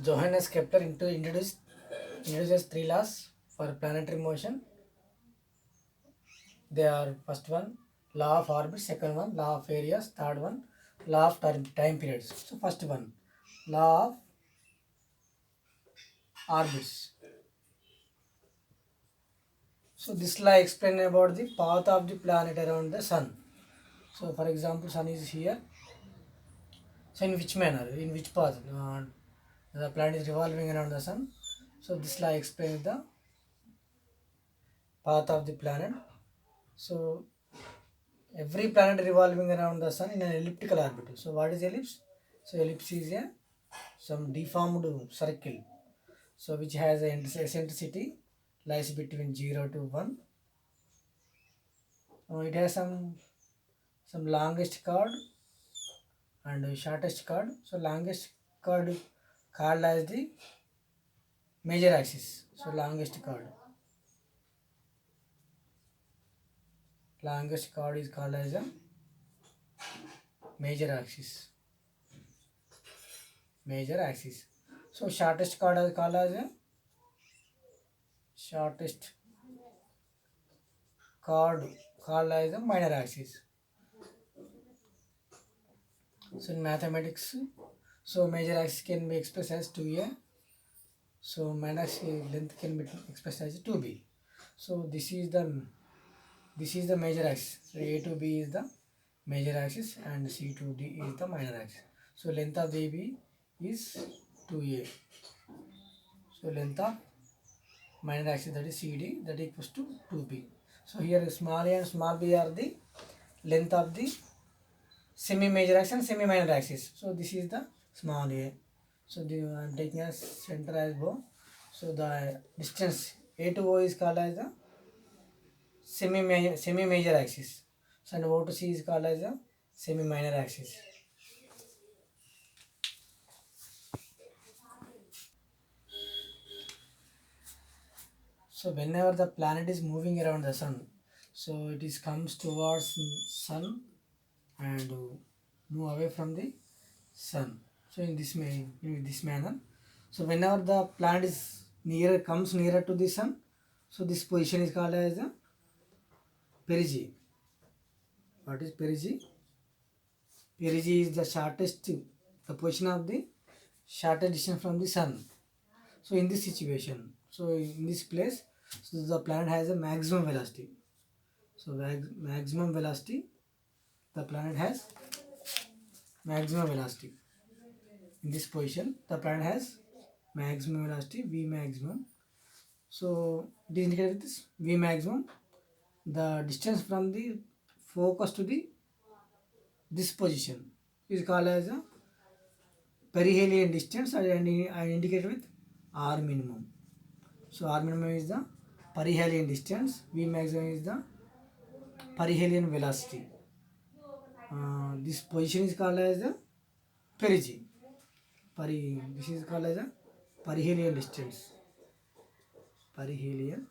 Johannes Kepler introduces three laws for planetary motion. They are first one law of orbit, second one law of areas, third one law of time periods. So first one law of orbits. So this law explains about the path of the planet around the sun. So for example, sun is here. So in which manner, in which path the planet is revolving around the sun. So this law explains the path of the planet. So every planet revolving around the sun in an elliptical orbit. So what is ellipse? So ellipse is a some deformed circle. So which has an eccentricity lies between 0 to 1. It has some longest chord and shortest chord. So longest chord called as the major axis. So longest chord is called as a major axis. So shortest chord is called as a minor axis. So in mathematics, so major axis can be expressed as 2a. So minor axis length can be expressed as 2b. So this is the major axis. So a to b is the major axis and c to d is the minor axis. So length of AB is 2a. So length of minor axis, that is CD, that equals to 2b. So here small a and small b are the length of the semi-major axis and semi-minor axis. So this is the small a. So I am taking as center as O. So the distance A to O is called as the semi-major axis. So and O to C is called as the semi-minor axis. So whenever the planet is moving around the sun, so it is comes towards sun and move away from the sun. So in this manner. So whenever the planet is comes nearer to the sun, so this position is called as the perigee. What is perigee? Perigee is the position of the shortest distance from the sun. So in this situation, so in this place, so the planet has a maximum velocity. So maximum velocity, the planet has maximum velocity. In this position, the planet has maximum velocity V maximum. So it is indicated with this V maximum. The distance from the focus to this position is called as a perihelion distance and I indicate with R minimum. So R minimum is the perihelion distance, V maximum is the perihelion velocity. This position is called as the perigee. This is called as a perihelion distance. Perihelion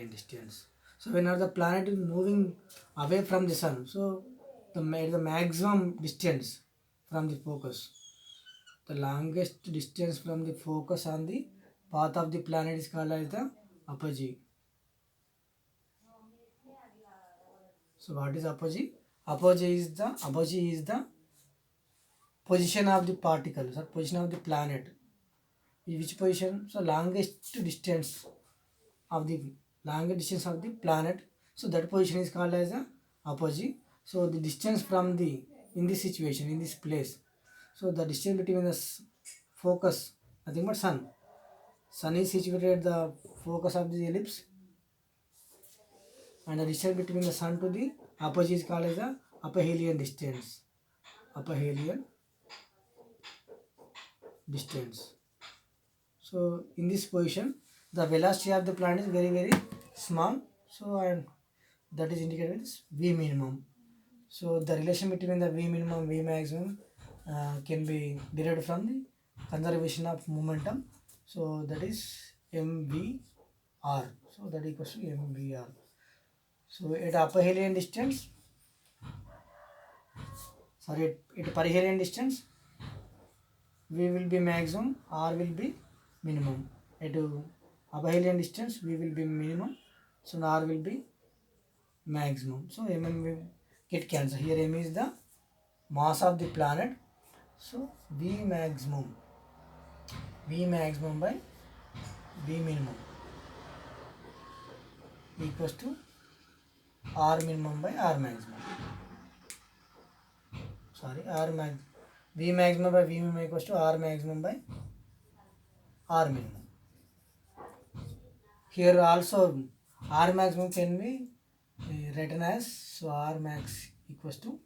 distance. So whenever the planet is moving away from the sun, so the maximum distance from the focus, the longest distance from the focus on the path of the planet is called as the apogee. So what is apogee? Apogee is the position of the particles or position of the planet. Which position? So longest distance of the planet. So that position is called as a apogee. So the distance from in this situation, in this place, so the distance between the focus, nothing but sun. Sun is situated at the focus of the ellipse, and the distance between the sun to the apogee is called as the aphelion distance. So in this position, the velocity of the planet is very very small. So and that is indicated as V minimum. So the relation between the V minimum V maximum can be derived from the conservation of momentum. So that is MVR. So that equals to MVR. So at perihelion distance, V will be maximum, R will be minimum. At abelian distance, V will be minimum, so R will be maximum. So M will get cancelled. Here M is the mass of the planet. So V maximum by V minimum equals to R minimum by R maximum. Sorry, V maximum by V minimum equals to R maximum by R minimum. Here also R maximum can be written as, so R max equals to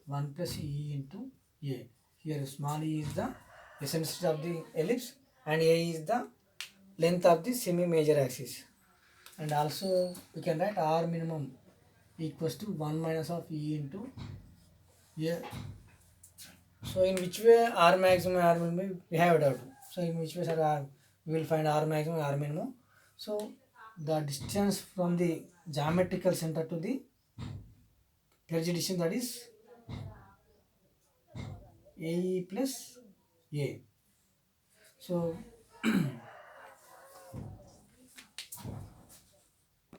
1 plus E into A. Here small e is the eccentricity of the ellipse and A is the length of the semi-major axis. And also we can write R minimum equals to 1 minus of E into A. So in which way R maximum and R minimum we have it out. So in which way we will find R maximum and R minimum. So the distance from the geometrical center to the periodic distance, that is AE plus A. So